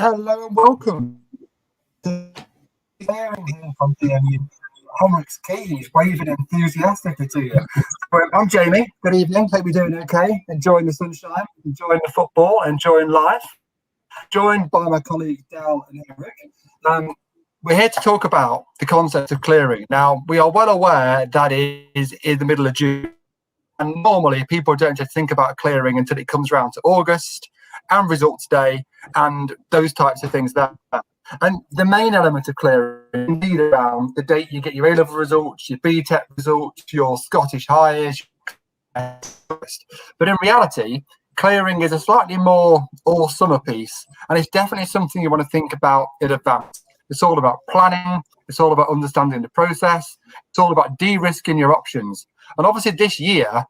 Hello and welcome to hearing here from DMU. Homerix Keys, waving enthusiastically to you. I'm Jamie. Good evening. Hope you're doing okay. Enjoying the sunshine, enjoying the football, enjoying life. Joined by my colleagues Dal and Eric. We're here to talk about the concept of clearing. Now, we are well aware that it is in the middle of June, and normally people don't think about clearing until it comes around to August and results day and those types of things there. And the main element of clearing is indeed around the date you get your A-level results, your BTEC results, your Scottish Highers. But in reality, clearing is a slightly more all-summer piece, and it's definitely something you want to think about in advance. It's all about planning. It's all about understanding the process. It's all about de-risking your options. And obviously this year,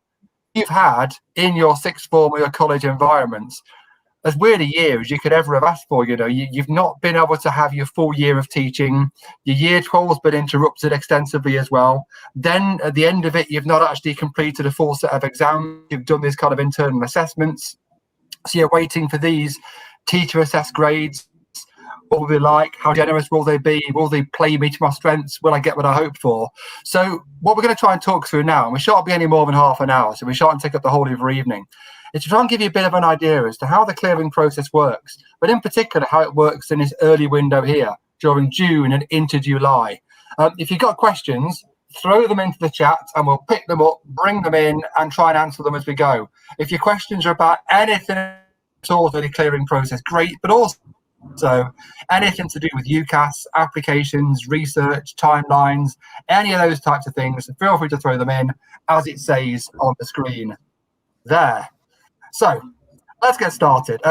you've had in your sixth form or your college environments as weird a year as you could ever have asked for. You've not been able to have your full year of teaching. Your year 12's been interrupted extensively as well. Then at the end of it, you've not actually completed a full set of exams. You've done these kind of internal assessments. So you're waiting for these teacher assessed grades. What will they like? How generous will they be? Will they play me to my strengths? Will I get what I hope for? So what we're going to try and talk through now, and we shan't be any more than half an hour, so we shan't take up the whole of your evening, is to try and give you a bit of an idea as to how the clearing process works, but in particular how it works in this early window here during June and into July. If you've got questions, throw them into the chat and we'll pick them up, bring them in and try and answer them as we go. If your questions are about anything at all to the clearing process, great, but also anything to do with UCAS, applications, research, timelines, any of those types of things, feel free to throw them in as it says on the screen there. So let's get started.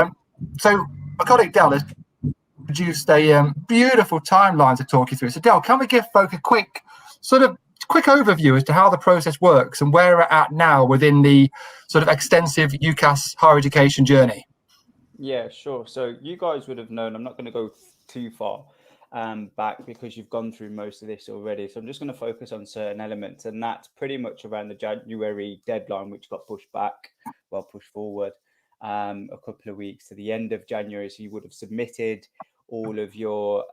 So my colleague Del has produced a beautiful timeline to talk you through. So Del, can we give folk a quick overview as to how the process works and where we're at now within the sort of extensive UCAS higher education journey? Yeah, sure. So you guys would have known, I'm not going to go too far back because you've gone through most of this already. So I'm just going to focus on certain elements, and that's pretty much around the January deadline, which got pushed forward a couple of weeks to the end of January. So you would have submitted all of your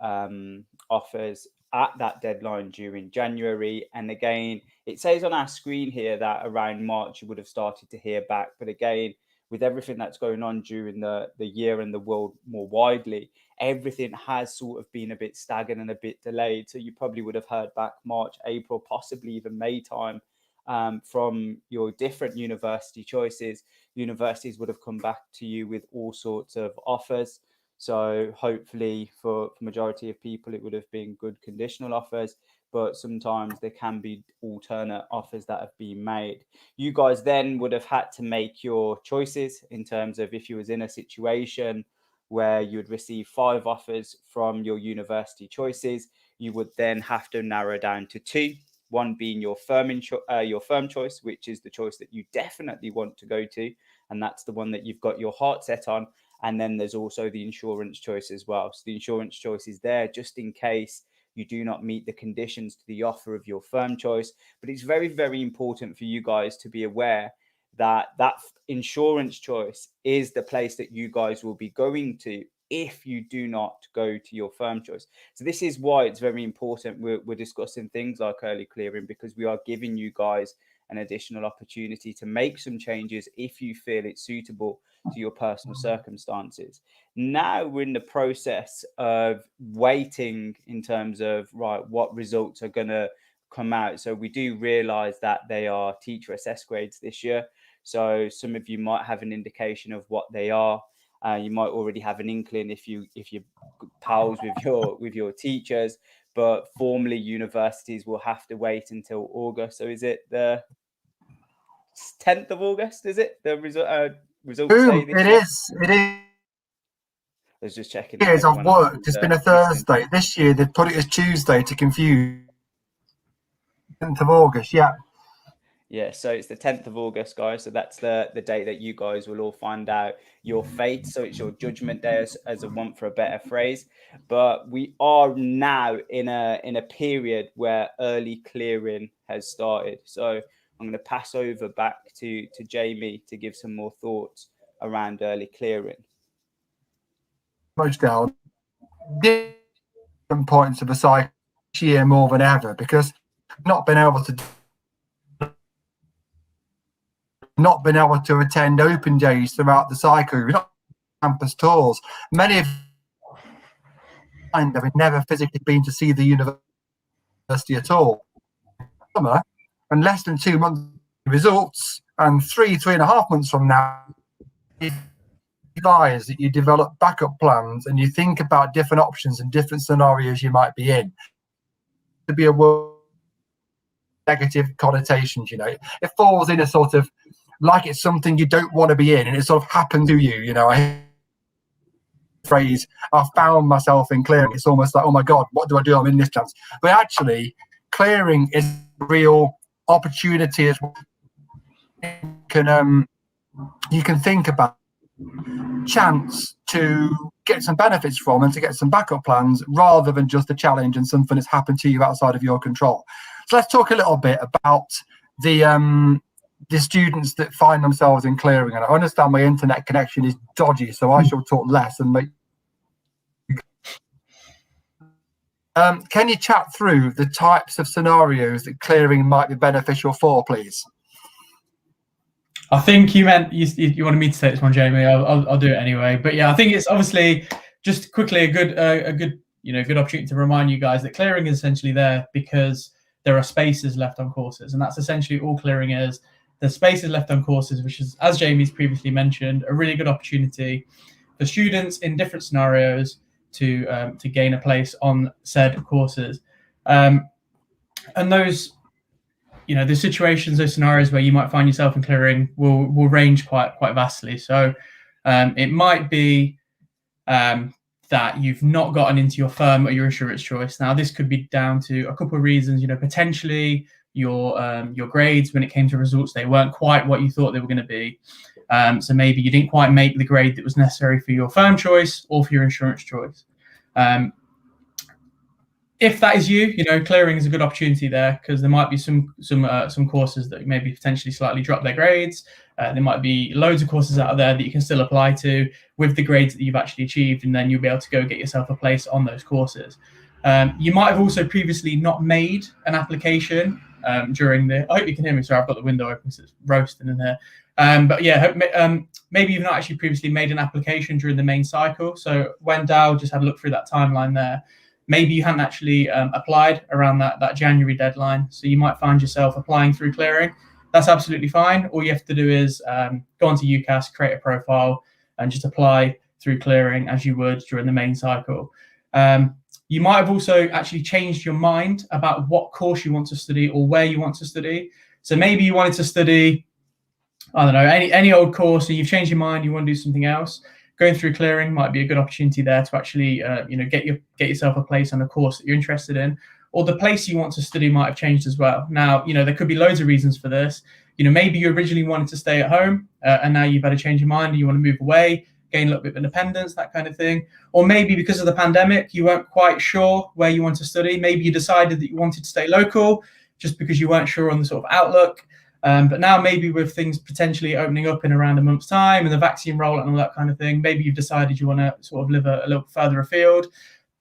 offers at that deadline during January. And again, it says on our screen here that around March you would have started to hear back. But again, with everything that's going on during the year and the world more widely, everything has sort of been a bit stagnant and a bit delayed. So you probably would have heard back March, April, possibly even May time from your different university choices. Universities would have come back to you with all sorts of offers. So hopefully for majority of people, it would have been good conditional offers, but sometimes there can be alternate offers that have been made. You guys then would have had to make your choices in terms of if you was in a situation where you'd receive 5 offers from your university choices, you would then have to narrow down to 2. One being your firm choice, which is the choice that you definitely want to go to, and that's the one that you've got your heart set on. And then there's also the insurance choice as well. So the insurance choice is there just in case you do not meet the conditions to the offer of your firm choice. But it's very, very important for you guys to be aware that that insurance choice is the place that you guys will be going to if you do not go to your firm choice. So this is why it's very important we're discussing things like early clearing, because we are giving you guys an additional opportunity to make some changes if you feel it's suitable to your personal circumstances. Now we're in the process of waiting in terms of, right, what results are going to come out. So we do realize that they are teacher assessed grades this year. So some of you might have an indication of what they are. You might already have an inkling if you're pals with your teachers, but formally universities will have to wait until August. So is it the 10th of August? Is it the results day this year? It is. I was just checking. Years I've worked, it's been a Thursday. This year they've put it as Tuesday to confuse. 10th of August, yeah. Yeah, so it's the 10th of August, guys. So that's the date that you guys will all find out your fate. So it's your judgment day, as a want for a better phrase. But we are now in a period where early clearing has started. So I'm going to pass over back to Jamie to give some more thoughts around early clearing. much down different points of the cycle this year more than ever, because not been able to attend open days throughout the cycle. We've not campus tours. Many of them have never physically been to see the university at all. Summer, and less than 2 months results, and 3.5 months from now, advise that you develop backup plans and you think about different options and different scenarios you might be in. To be a word negative connotations, it falls in a sort of like it's something you don't want to be in, and it sort of happens to you. I phrase, I found myself in clearing. It's almost like, oh my God, what do I do? I'm in this chance. But actually, clearing is a real opportunity as well. You can think about chance to get some benefits from and to get some backup plans rather than just a challenge and something that's happened to you outside of your control. So let's talk a little bit about the students that find themselves in clearing. And I understand my internet connection is dodgy, so I shall talk less and make. Can you chat through the types of scenarios that clearing might be beneficial for, please? I think you meant you wanted me to take this one, Jamie. I'll do it anyway. But yeah, I think it's obviously just quickly a good good opportunity to remind you guys that clearing is essentially there because there are spaces left on courses, and that's essentially all clearing is. The spaces left on courses, which is, as Jamie's previously mentioned, a really good opportunity for students in different scenarios to gain a place on said courses, and those. The situations, those scenarios where you might find yourself in clearing will range quite vastly. So it might be that you've not gotten into your firm or your insurance choice. Now, this could be down to a couple of reasons. Potentially your grades when it came to results, they weren't quite what you thought they were going to be. So maybe you didn't quite make the grade that was necessary for your firm choice or for your insurance choice. If that is you, clearing is a good opportunity there because there might be some courses that maybe potentially slightly drop their grades. There might be loads of courses out there that you can still apply to with the grades that you've actually achieved, and then you'll be able to go get yourself a place on those courses. You might have also previously not made an application during the. I hope you can hear me. Sorry, I've got the window open because it's roasting in here. But yeah, maybe you've not actually previously made an application during the main cycle. So when Dow just had a look through that timeline there. Maybe you hadn't actually applied around that January deadline. So you might find yourself applying through clearing. That's absolutely fine. All you have to do is go onto UCAS, create a profile, and just apply through clearing as you would during the main cycle. You might have also actually changed your mind about what course you want to study or where you want to study. So maybe you wanted to study, I don't know, any old course, and you've changed your mind, you want to do something else. Going through clearing might be a good opportunity there to actually, get yourself a place on a course that you're interested in, or the place you want to study might have changed as well. Now, there could be loads of reasons for this. Maybe you originally wanted to stay at home, and now you've had a change of mind and you want to move away, gain a little bit of independence, that kind of thing. Or maybe because of the pandemic, you weren't quite sure where you want to study. Maybe you decided that you wanted to stay local just because you weren't sure on the sort of outlook. But now maybe with things potentially opening up in around a month's time and the vaccine rollout and all that kind of thing, maybe you've decided you want to sort of live a little further afield.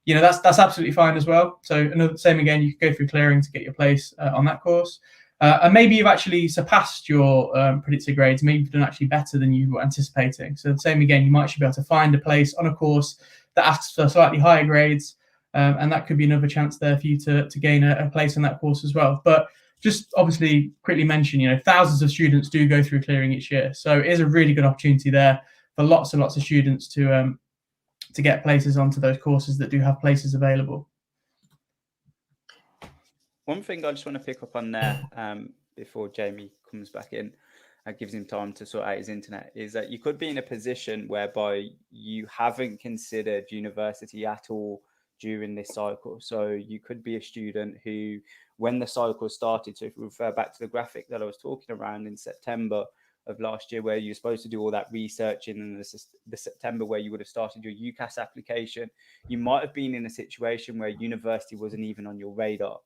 That's absolutely fine as well. So same again, you can go through clearing to get your place on that course. And maybe you've actually surpassed your predicted grades. Maybe you've done actually better than you were anticipating. So the same again, you might actually be able to find a place on a course that asks for slightly higher grades. And that could be another chance there for you to gain a place on that course as well. But just obviously quickly mention, thousands of students do go through clearing each year. So it is a really good opportunity there for lots and lots of students to get places onto those courses that do have places available. One thing I just want to pick up on there before Jamie comes back in and gives him time to sort out his internet is that you could be in a position whereby you haven't considered university at all during this cycle. So you could be a student who, when the cycle started, so if we refer back to the graphic that I was talking around in September of last year, where you're supposed to do all that research in the September where you would have started your UCAS application, you might have been in a situation where university wasn't even on your radar.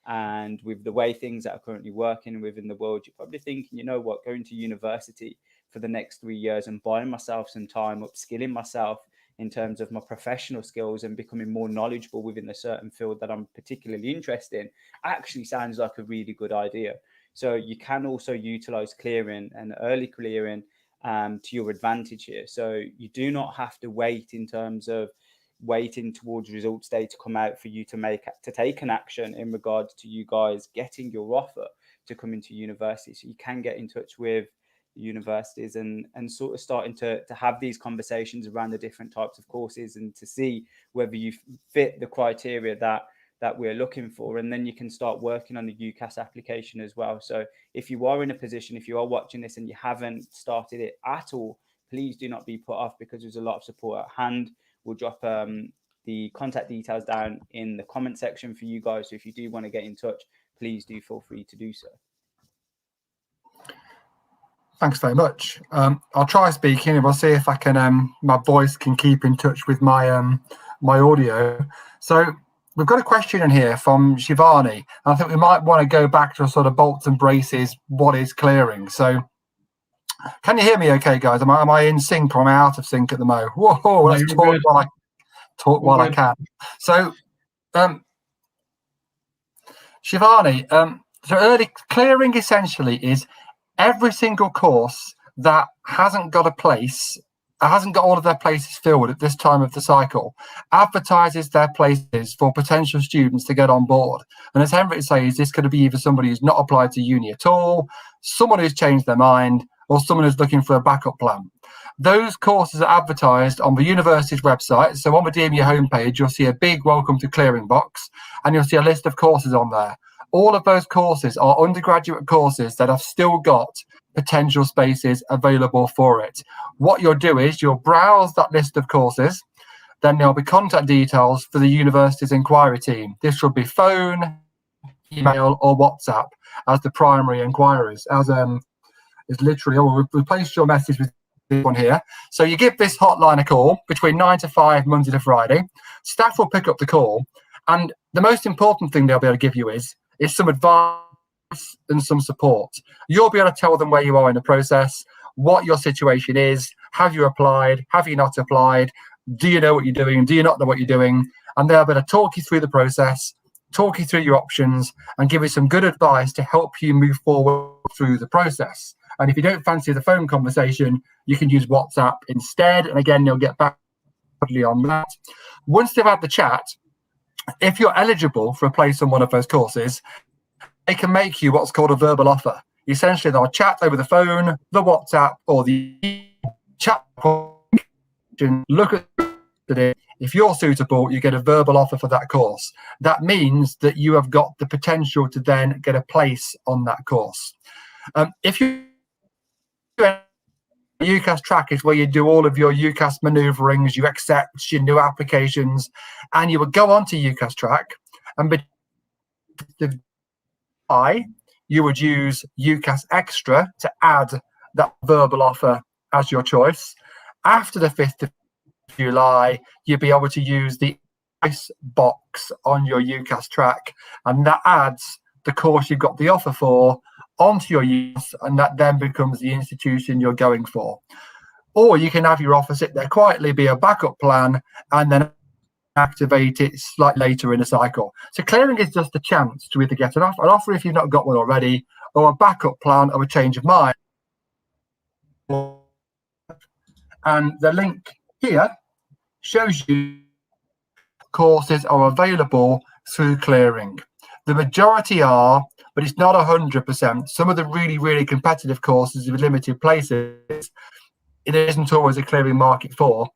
And with the way things are currently working within the world, you're probably thinking, going to university for the next 3 years and buying myself some time, upskilling myself, in terms of my professional skills and becoming more knowledgeable within a certain field that I'm particularly interested in, actually sounds like a really good idea. So you can also utilize clearing and early clearing to your advantage here. So you do not have to wait in terms of waiting towards results day to come out for you to take an action in regards to you guys getting your offer to come into university. So you can get in touch with universities and sort of starting to have these conversations around the different types of courses and to see whether you fit the criteria that we're looking for. And then you can start working on the UCAS application as well. So if you are in a position, if you are watching this and you haven't started it at all, please do not be put off, because there's a lot of support at hand. We'll drop the contact details down in the comment section for you guys. So if you do want to get in touch, please do feel free to do so. Thanks very much. I'll try speaking and we'll see if I can my voice can keep in touch with my my audio. So we've got a question in here from Shivani. I think we might want to go back to a sort of bolts and braces, what is clearing? So can you hear me okay, guys? Am I in sync or am I out of sync at the moment? Whoa, let's talk while I can. So Shivani, so early clearing essentially is every single course that hasn't got a place, hasn't got all of their places filled at this time of the cycle, advertises their places for potential students to get on board. And as Henrik says, this could be either somebody who's not applied to uni at all, someone who's changed their mind, or someone who's looking for a backup plan. Those courses are advertised on the university's website. So on the DMU homepage, you'll see a big welcome to clearing box, and you'll see a list of courses on there. All of those courses are undergraduate courses that have still got potential spaces available for it. What you'll do is you'll browse that list of courses, then there'll be contact details for the university's inquiry team. This will be phone, email, or WhatsApp as the primary inquiries. As is literally, we'll replace your message with this one here. So you give this hotline a call between 9 to 5, Monday to Friday. Staff will pick up the call, and the most important thing they'll be able to give you is some advice and some support. You'll be able to tell them where you are in the process, what your situation is, have you applied, have you not applied, do you know what you're doing, do you not know what you're doing, and they'll be able to talk you through the process, talk you through your options, and give you some good advice to help you move forward through the process. And if you don't fancy the phone conversation, you can use WhatsApp instead, and again, you'll get back on that. Once they've had the chat, if you're eligible for a place on one of those courses, they can make you what's called a verbal offer. Essentially, they'll chat over the phone, the WhatsApp, or the chat. Look at it. If you're suitable, you get a verbal offer for that course. That means that you have got the potential to then get a place on that course. If you UCAS track is where you do all of your UCAS maneuverings, you accept your new applications, and you would go on to UCAS track, and you would use UCAS Extra to add that verbal offer as your choice. After the 5th of July, you'll be able to use the ice box on your UCAS track, and that adds the course you've got the offer for onto your use, and that then becomes the institution you're going for. Or you can have your offer sit there quietly, be a backup plan, and then activate it slightly later in the cycle. So clearing is just a chance to either get an offer if you've not got one already, or a backup plan or a change of mind. And the link here shows you courses are available through clearing. The majority are, but it's not 100%. Some of the really, really competitive courses with limited places, it isn't always a clearing market for.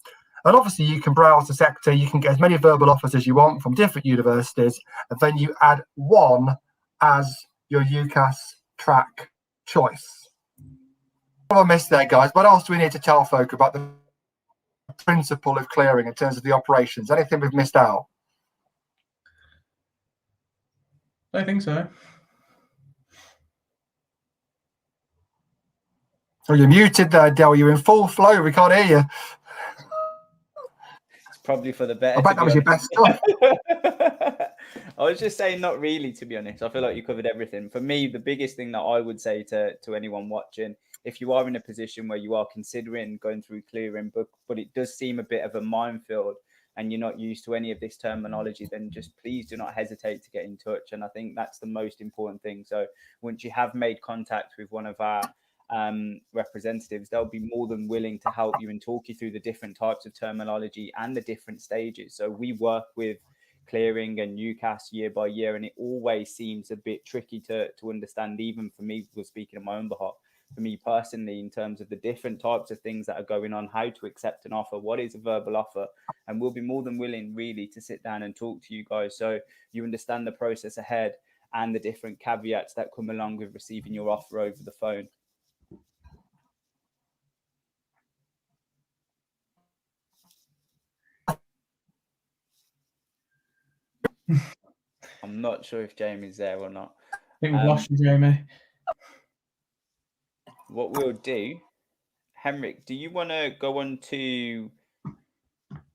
And obviously you can browse the sector, you can get as many verbal offers as you want from different universities, and then you add one as your UCAS track choice. What I missed there, guys? What else do we need to tell folk about the principle of clearing in terms of the operations? Anything we've missed out? I think so. Oh, you're muted there, Del. You're in full flow. We can't hear you. It's probably for the better. I bet that was your best stuff. I was just saying, not really, to be honest. I feel like you covered everything. For me, the biggest thing that I would say to anyone watching, if you are in a position where you are considering going through clearing, but it does seem a bit of a minefield and you're not used to any of this terminology, then just please do not hesitate to get in touch. And I think that's the most important thing. So once you have made contact with one of our representatives, they'll be more than willing to help you and talk you through the different types of terminology and the different stages. So we work with clearing and UCAS year by year, and it always seems a bit tricky to understand, even for me, was speaking on my own behalf, for me personally, in terms of the different types of things that are going on, how to accept an offer, what is a verbal offer, and we'll be more than willing really to sit down and talk to you guys so you understand the process ahead and the different caveats that come along with receiving your offer over the phone. I'm not sure if Jamie's there or not. I think we've lost you, Jamie. What we'll do, Henrik, do you want to go on to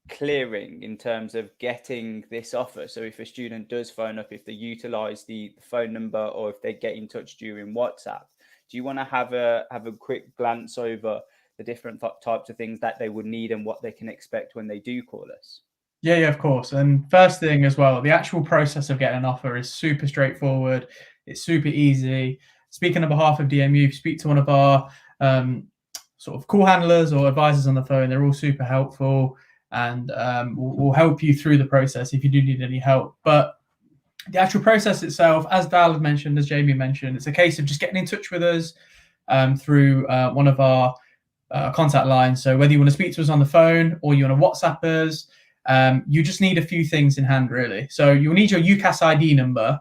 clearing in terms of getting this offer? So if a student does phone up, if they utilize the phone number or if they get in touch during WhatsApp, do you want to have a quick glance over the different types of things that they would need and what they can expect when they do call us? Yeah, of course. And first thing as well, the actual process of getting an offer is super straightforward. It's super easy. Speaking on behalf of DMU, if you speak to one of our sort of call handlers or advisors on the phone, they're all super helpful and will help you through the process if you do need any help. But the actual process itself, as Dal had mentioned, as Jamie mentioned, it's a case of just getting in touch with us through one of our contact lines. So whether you want to speak to us on the phone or you want to WhatsApp us, you just need a few things in hand, really. So you'll need your UCAS ID number.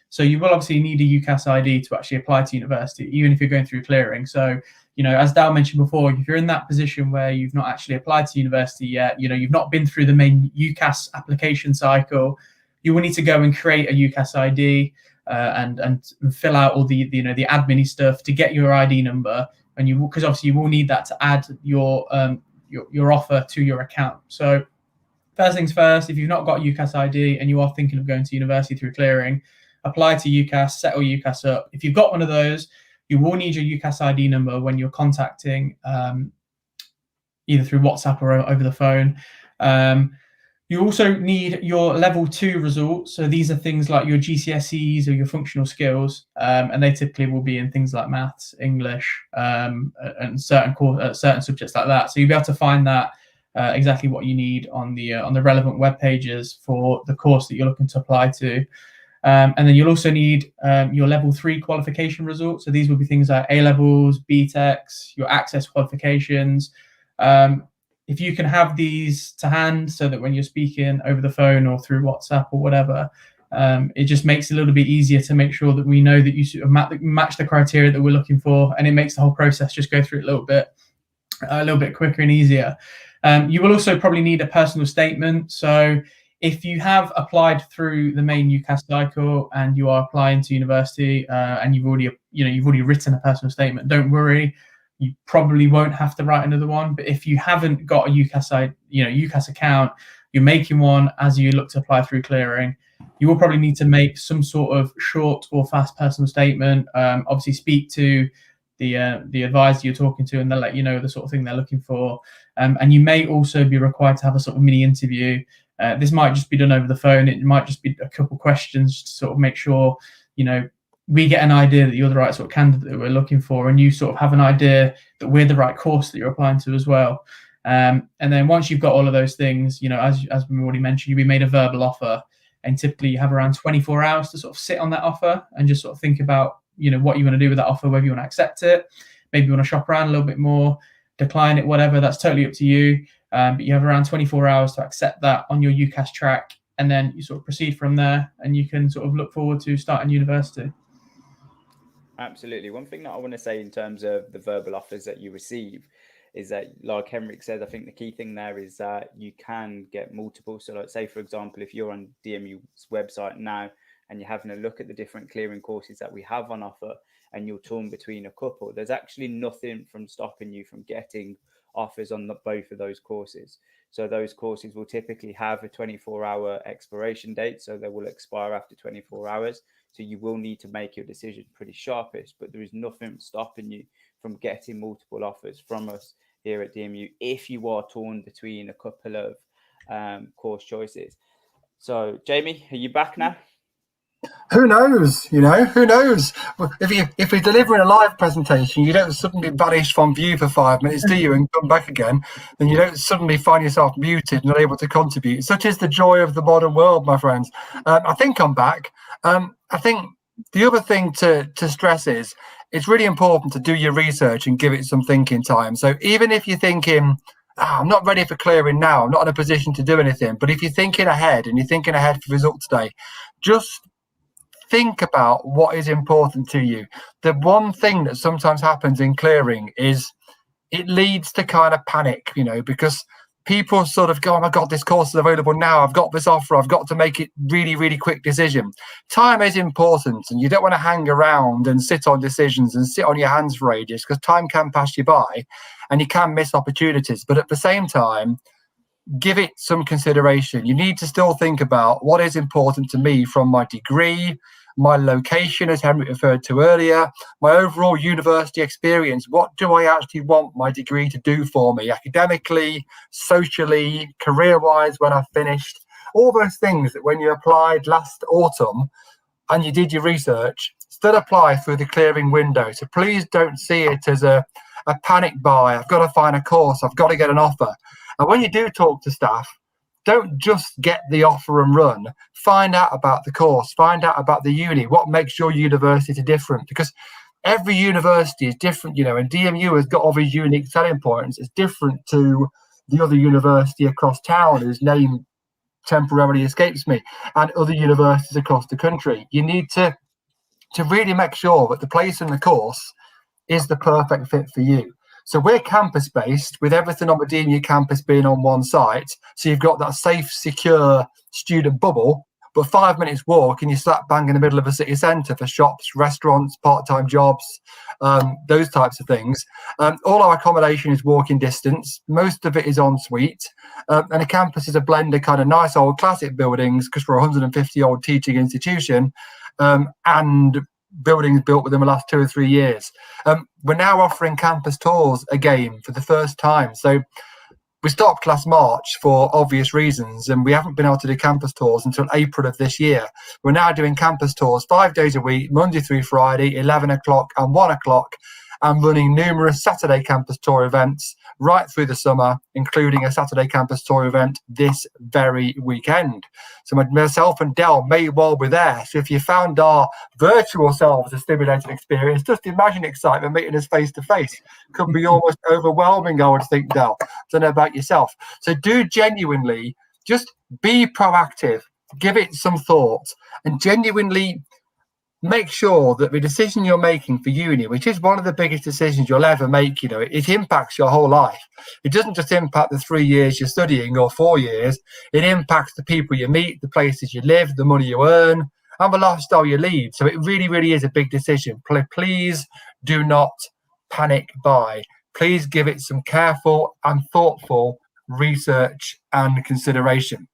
So you will obviously need a UCAS ID to actually apply to university, even if you're going through clearing. So, as Dal mentioned before, if you're in that position where you've not actually applied to university yet, you've not been through the main UCAS application cycle, you will need to go and create a UCAS ID and fill out all the admin stuff to get your ID number. And because obviously you will need that to add your offer to your account. So first things first, if you've not got UCAS ID and you are thinking of going to university through clearing, apply to UCAS, settle UCAS up. If you've got one of those, you will need your UCAS ID number when you're contacting either through WhatsApp or over the phone. You also need your level 2 results. So these are things like your GCSEs or your functional skills, and they typically will be in things like maths, English, and certain subjects like that. So you'll be able to find that exactly what you need on the relevant web pages for the course that you're looking to apply to. And then you'll also need your level 3 qualification results. So these will be things like A-levels, BTECs, your access qualifications. If you can have these to hand so that when you're speaking over the phone or through WhatsApp or whatever, it just makes it a little bit easier to make sure that we know that you sort of match the criteria that we're looking for, and it makes the whole process just go through a little bit quicker and easier. You will also probably need a personal statement. So if you have applied through the main UCAS cycle and you are applying to university and you've already written a personal statement, don't worry. You probably won't have to write another one. But if you haven't got a UCAS account, you're making one as you look to apply through clearing, you will probably need to make some sort of short or fast personal statement. Obviously, speak to the advisor you're talking to, and they'll let you know the sort of thing they're looking for. And you may also be required to have a sort of mini interview. This might just be done over the phone. It might just be a couple questions to sort of make sure, we get an idea that you're the right sort of candidate that we're looking for, and you sort of have an idea that we're the right course that you're applying to as well. And then once you've got all of those things, as we already mentioned, you'll be made a verbal offer, and typically you have around 24 hours to sort of sit on that offer and just sort of think about, what you want to do with that offer, whether you want to accept it, maybe you want to shop around a little bit more, decline it, whatever. That's totally up to you. But you have around 24 hours to accept that on your UCAS track, and then you sort of proceed from there, and you can sort of look forward to starting university. Absolutely. One thing that I want to say in terms of the verbal offers that you receive is that, like Henrik said, I think the key thing there is that you can get multiple. So like, say, for example, if you're on DMU's website now and you're having a look at the different clearing courses that we have on offer and you're torn between a couple, there's actually nothing from stopping you from getting offers on both of those courses. So those courses will typically have a 24-hour expiration date. So they will expire after 24 hours. So you will need to make your decision pretty sharpish, but there is nothing stopping you from getting multiple offers from us here at DMU if you are torn between a couple of course choices. So Jamie, are you back now? Who knows? You know, who knows? If we're delivering a live presentation, you don't suddenly vanish from view for 5 minutes, do you, and come back again? Then you don't suddenly find yourself muted and not able to contribute. Such is the joy of the modern world, my friends. I think I'm back. I think the other thing to stress is it's really important to do your research and give it some thinking time. So even if you're thinking, I'm not ready for clearing now, I'm not in a position to do anything, but if you're thinking ahead and you're thinking ahead for results today, just think about what is important to you. The one thing that sometimes happens in clearing is it leads to kind of panic, you know, because people sort of go, oh my God, this course is available now. I've got this offer. I've got to make it really, really quick decision. Time is important, and you don't want to hang around and sit on decisions and sit on your hands for ages, because time can pass you by and you can miss opportunities. But at the same time, give it some consideration. You need to still think about what is important to me from my degree, my location, as Henry referred to earlier, my overall university experience. What do I actually want my degree to do for me academically, socially, career-wise when I've finished? All those things that when you applied last autumn and you did your research still apply through the clearing window. So please don't see it as a panic buy. I've got to find a course. I've got to get an offer. And when you do talk to staff, don't just get the offer and run. Find out about the course. Find out about the uni. What makes your university different? Because every university is different, you know, and DMU has got all these unique selling points. It's different to the other university across town whose name temporarily escapes me, and other universities across the country. You need to really make sure that the place in the course is the perfect fit for you. So we're campus based, with everything on the DMU campus being on one site. So you've got that safe, secure student bubble, but 5 minutes walk and you're slap bang in the middle of a city centre for shops, restaurants, part-time jobs, those types of things. All our accommodation is walking distance. Most of it is en suite. And a campus is a blend of kind of nice old classic buildings, because we're a 150-year-old teaching institution, and buildings built within the last 2 or 3 years. We're now offering campus tours again for the first time. So we stopped last March for obvious reasons, and we haven't been able to do campus tours until April of this year. We're now doing campus tours 5 days a week, Monday through Friday, 11 o'clock and 1 o'clock, and running numerous Saturday campus tour events right through the summer, including a Saturday campus tour event this very weekend. So myself and Del may well be there. So if you found our virtual selves a stimulating experience, just imagine excitement meeting us face to face. Could be almost overwhelming, I would think, Del. I don't know about yourself. So do genuinely just be proactive, give it some thought, and genuinely make sure that the decision you're making for uni, which is one of the biggest decisions you'll ever make, you know, it impacts your whole life. It doesn't just impact the 3 years you're studying or 4 years. It impacts the people you meet, the places you live, the money you earn, and the lifestyle you lead. So it really, really is a big decision. Please do not panic buy. Please give it some careful and thoughtful research and consideration.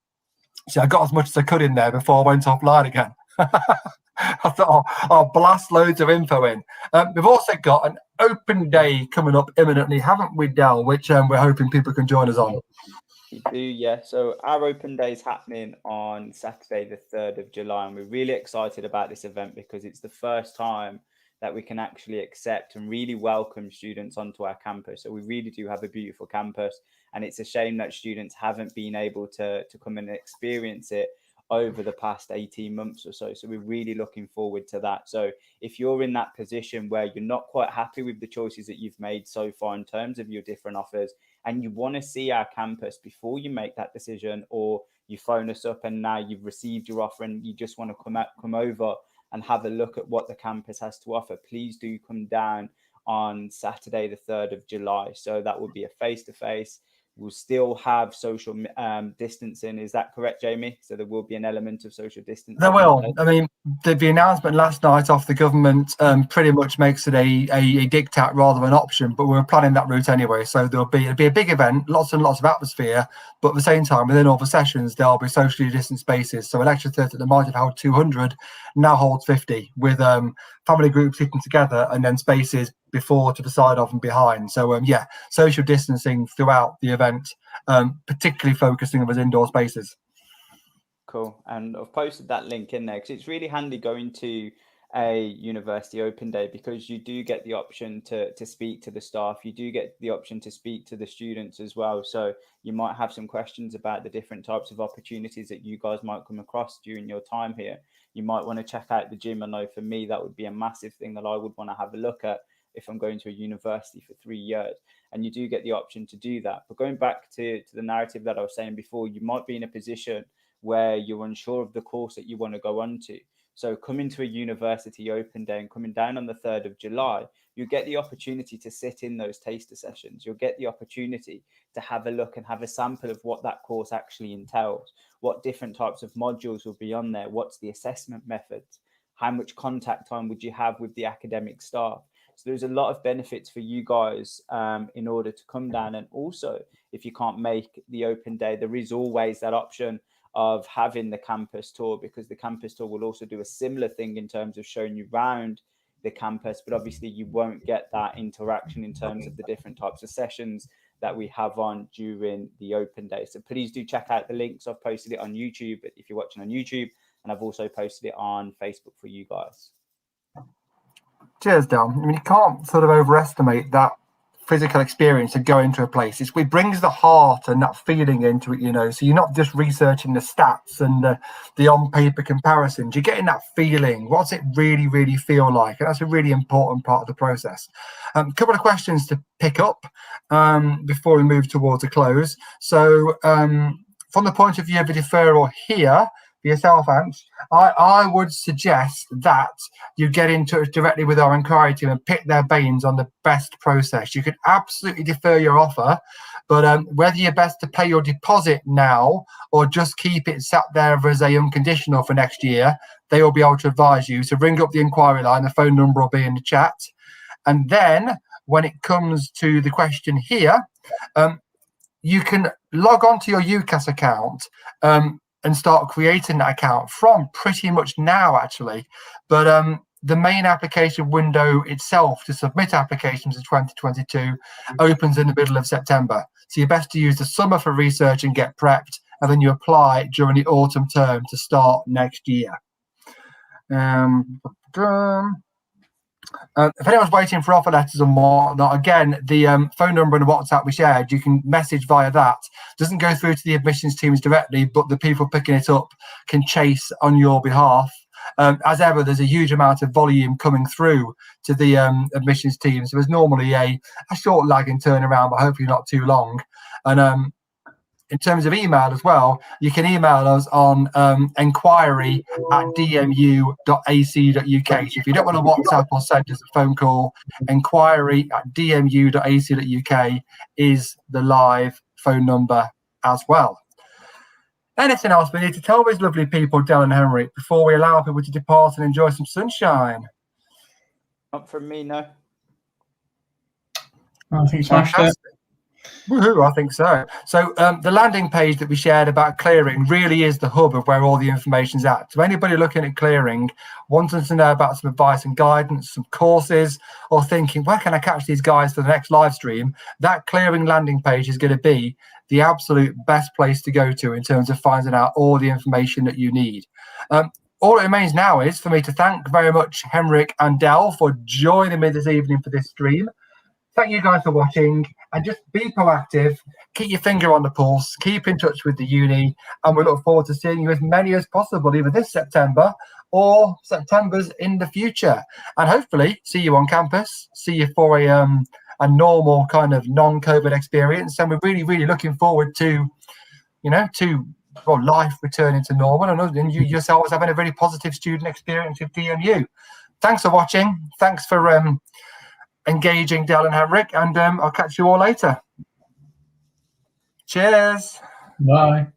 So I got as much as I could in there before I went offline again. I thought I'll blast loads of info in. We've also got an open day coming up imminently, haven't we, Del? Which we're hoping people can join us on. We do, yeah. So our open day is happening on Saturday, the 3rd of July, and we're really excited about this event because it's the first time that we can actually accept and really welcome students onto our campus. So we really do have a beautiful campus, and it's a shame that students haven't been able to come and experience it over the past 18 months or so. So we're really looking forward to that. So if you're in that position where you're not quite happy with the choices that you've made so far in terms of your different offers, and you want to see our campus before you make that decision, or you phone us up and now you've received your offer and you just want to come over and have a look at what the campus has to offer, please do come down on Saturday, the 3rd of July. So that will be a face-to-face will still have social distancing. Is that correct, Jamie? So there will be an element of social distancing. There will. I mean, the announcement last night off the government pretty much makes it a diktat rather than an option, but we're planning that route anyway. So it'll be a big event, lots and lots of atmosphere, but at the same time, within all the sessions, there'll be socially distant spaces. So a lecture theatre that might have held 200 now holds 50, with family groups sitting together and then spaces before, to the side of and behind. So yeah, social distancing throughout the event, particularly focusing on those indoor spaces. Cool. And I've posted that link in there because it's really handy going to a university open day, because you do get the option to speak to the staff. You do get the option to speak to the students as well. So you might have some questions about the different types of opportunities that you guys might come across during your time here. You might want to check out the gym. I know for me, that would be a massive thing that I would want to have a look at if I'm going to a university for 3 years. And you do get the option to do that. But going back to the narrative that I was saying before, you might be in a position where you're unsure of the course that you want to go on to. So coming to a university open day and coming down on the 3rd of July, you get the opportunity to sit in those taster sessions. You'll get the opportunity to have a look and have a sample of what that course actually entails, what different types of modules will be on there, what's the assessment methods, how much contact time would you have with the academic staff. So there's a lot of benefits for you guys in order to come down. And also, if you can't make the open day, there is always that option of having the campus tour, because the campus tour will also do a similar thing in terms of showing you around the campus, but obviously you won't get that interaction in terms of the different types of sessions that we have on during the open day. So please do check out the links. I've posted it on YouTube if you're watching on YouTube, and I've also posted it on Facebook for you guys. Cheers, Dal. I mean, you can't sort of overestimate that physical experience of going to a place. It brings the heart and that feeling into it, you know. So you're not just researching the stats and the on-paper comparisons. You're getting that feeling. What's it really, really feel like? And that's a really important part of the process. A couple of questions to pick up before we move towards a close. So from the point of view of a deferral here, for yourself, Ant, I would suggest that you get in touch directly with our inquiry team and pick their brains on the best process. You could absolutely defer your offer, but whether you're best to pay your deposit now or just keep it sat there as a unconditional for next year, they will be able to advise you. So ring up the inquiry line, the phone number will be in the chat. And then when it comes to the question here, you can log on to your UCAS account and start creating that account from pretty much now, actually. But the main application window itself to submit applications in 2022 opens in the middle of September. So you're best to use the summer for research and get prepped, and then you apply during the autumn term to start next year. If anyone's waiting for offer letters and whatnot, again, the phone number and the WhatsApp we shared, you can message via that. Doesn't go through to the admissions teams directly, but the people picking it up can chase on your behalf. As ever, there's a huge amount of volume coming through to the admissions team. So there's normally a short lag in turnaround, but hopefully not too long. And in terms of email as well, you can email us on enquiry@dmu.ac.uk. So if you don't want to WhatsApp or send us a phone call, enquiry@dmu.ac.uk is the live phone number as well. Anything else we need to tell these lovely people, Del and Henry, before we allow people to depart and enjoy some sunshine? Not from me, no. I think smashed it. Woohoo, I think so. So the landing page that we shared about clearing really is the hub of where all the information's at. So anybody looking at clearing, wanting to know about some advice and guidance, some courses, or thinking, where can I catch these guys for the next live stream? That clearing landing page is going to be the absolute best place to go to in terms of finding out all the information that you need. All it remains now is for me to thank very much Henrik and Del for joining me this evening for this stream. Thank you guys for watching, and just be proactive, keep your finger on the pulse, keep in touch with the uni, and we look forward to seeing you as many as possible, either this September or Septembers in the future. And hopefully see you on campus, see you for a normal kind of non-COVID experience. And we're really, really looking forward to, life returning to normal, and you yourselves having a very positive student experience with DMU. Thanks for watching. Thanks for engaging, Del and Henrik, and I'll catch you all later. Cheers. Bye.